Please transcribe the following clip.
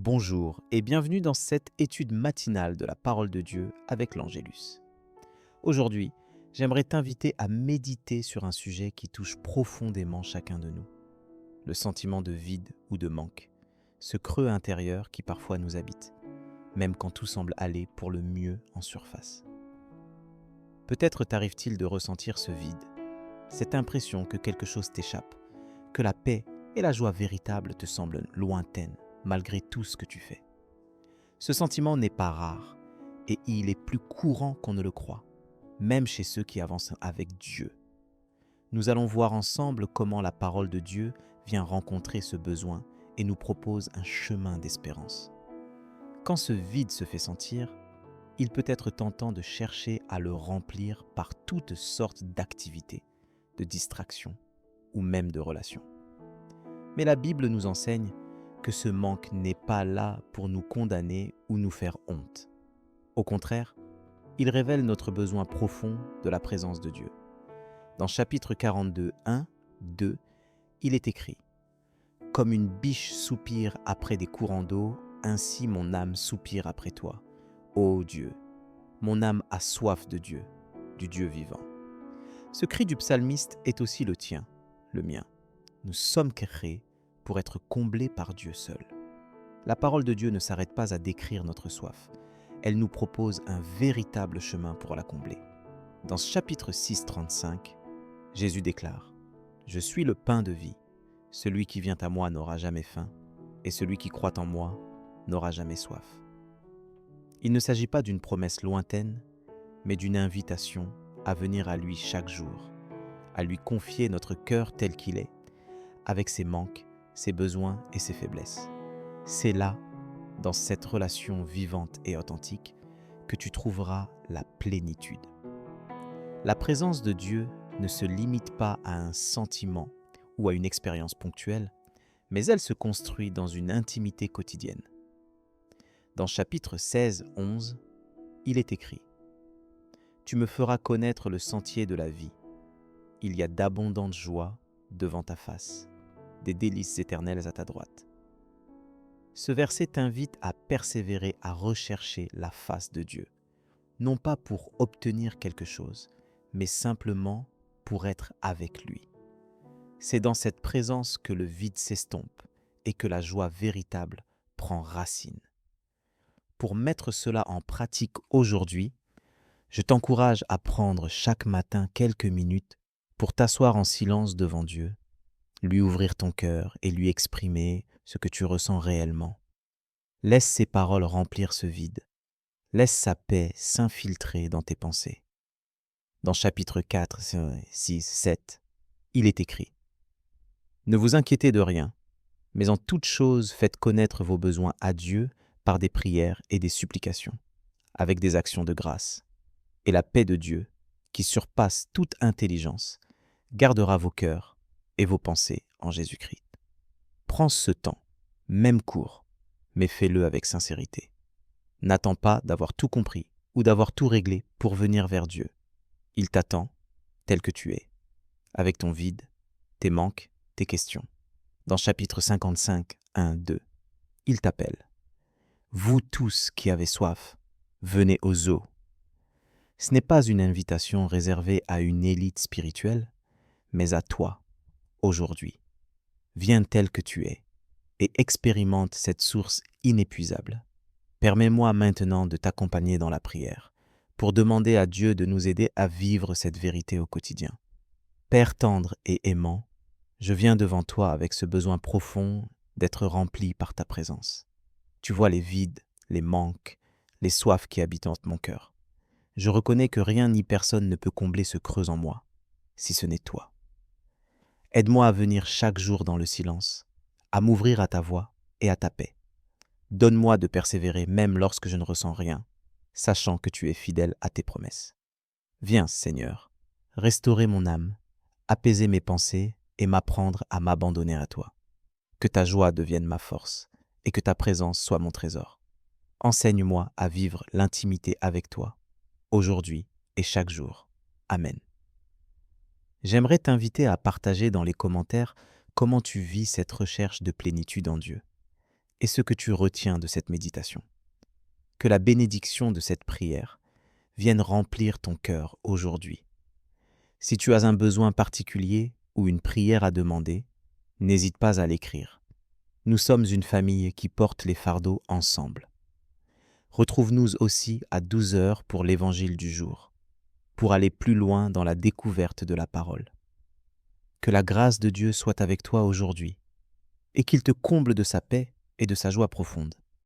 Bonjour et bienvenue dans cette étude matinale de la parole de Dieu avec l'Angélus. Aujourd'hui, j'aimerais t'inviter à méditer sur un sujet qui touche profondément chacun de nous. Le sentiment de vide ou de manque, ce creux intérieur qui parfois nous habite, même quand tout semble aller pour le mieux en surface. Peut-être t'arrive-t-il de ressentir ce vide, cette impression que quelque chose t'échappe, que la paix et la joie véritable te semblent lointaines malgré tout ce que tu fais. Ce sentiment n'est pas rare et il est plus courant qu'on ne le croit, même chez ceux qui avancent avec Dieu. Nous allons voir ensemble comment la parole de Dieu vient rencontrer ce besoin et nous propose un chemin d'espérance. Quand ce vide se fait sentir, il peut être tentant de chercher à le remplir par toutes sortes d'activités, de distractions ou même de relations. Mais la Bible nous enseigne que ce manque n'est pas là pour nous condamner ou nous faire honte. Au contraire, il révèle notre besoin profond de la présence de Dieu. Dans chapitre 42, 1, 2, il est écrit « Comme une biche soupire après des courants d'eau, ainsi mon âme soupire après toi. Ô Dieu, mon âme a soif de Dieu, du Dieu vivant. » Ce cri du psalmiste est aussi le tien, le mien. Nous sommes créés pour être comblés par Dieu seul. La parole de Dieu ne s'arrête pas à décrire notre soif. Elle nous propose un véritable chemin pour la combler. Dans ce chapitre 6, 35, Jésus déclare « Je suis le pain de vie. Celui qui vient à moi n'aura jamais faim, et celui qui croit en moi n'aura jamais soif. » Il ne s'agit pas d'une promesse lointaine, mais d'une invitation à venir à lui chaque jour, à lui confier notre cœur tel qu'il est, avec ses manques, ses besoins et ses faiblesses. C'est là, dans cette relation vivante et authentique, que tu trouveras la plénitude. La présence de Dieu ne se limite pas à un sentiment ou à une expérience ponctuelle, mais elle se construit dans une intimité quotidienne. Dans chapitre 16, 11, il est écrit « Tu me feras connaître le sentier de la vie. Il y a d'abondantes joies devant ta face, des délices éternelles à ta droite. » Ce verset t'invite à persévérer, à rechercher la face de Dieu, non pas pour obtenir quelque chose, mais simplement pour être avec lui. C'est dans cette présence que le vide s'estompe et que la joie véritable prend racine. Pour mettre cela en pratique aujourd'hui, je t'encourage à prendre chaque matin quelques minutes pour t'asseoir en silence devant Dieu, lui ouvrir ton cœur et lui exprimer ce que tu ressens réellement. Laisse ses paroles remplir ce vide. Laisse sa paix s'infiltrer dans tes pensées. Dans chapitre 4, 6, 7, il est écrit « Ne vous inquiétez de rien, mais en toute chose faites connaître vos besoins à Dieu par des prières et des supplications, avec des actions de grâce. Et la paix de Dieu, qui surpasse toute intelligence, gardera vos cœurs et vos pensées en Jésus-Christ. » Prends ce temps, même court, mais fais-le avec sincérité. N'attends pas d'avoir tout compris ou d'avoir tout réglé pour venir vers Dieu. Il t'attend tel que tu es, avec ton vide, tes manques, tes questions. Dans chapitre 55, 1, 2, il t'appelle. « Vous tous qui avez soif, venez aux eaux. » Ce n'est pas une invitation réservée à une élite spirituelle, mais à toi, aujourd'hui. Viens tel que tu es et expérimente cette source inépuisable. Permets-moi maintenant de t'accompagner dans la prière pour demander à Dieu de nous aider à vivre cette vérité au quotidien. Père tendre et aimant, je viens devant toi avec ce besoin profond d'être rempli par ta présence. Tu vois les vides, les manques, les soifs qui habitent en mon cœur. Je reconnais que rien ni personne ne peut combler ce creux en moi, si ce n'est toi. Aide-moi à venir chaque jour dans le silence, à m'ouvrir à ta voix et à ta paix. Donne-moi de persévérer même lorsque je ne ressens rien, sachant que tu es fidèle à tes promesses. Viens, Seigneur, restaurer mon âme, apaiser mes pensées et m'apprendre à m'abandonner à toi. Que ta joie devienne ma force et que ta présence soit mon trésor. Enseigne-moi à vivre l'intimité avec toi, aujourd'hui et chaque jour. Amen. J'aimerais t'inviter à partager dans les commentaires comment tu vis cette recherche de plénitude en Dieu. et ce que tu retiens de cette méditation. Que la bénédiction de cette prière vienne remplir ton cœur aujourd'hui. Si tu as un besoin particulier ou une prière à demander, n'hésite pas à l'écrire. Nous sommes une famille qui porte les fardeaux ensemble. Retrouve-nous aussi à 12 heures pour l'évangile du jour, pour aller plus loin dans la découverte de la parole. Que la grâce de Dieu soit avec toi aujourd'hui et qu'il te comble de sa paix et de sa joie profonde.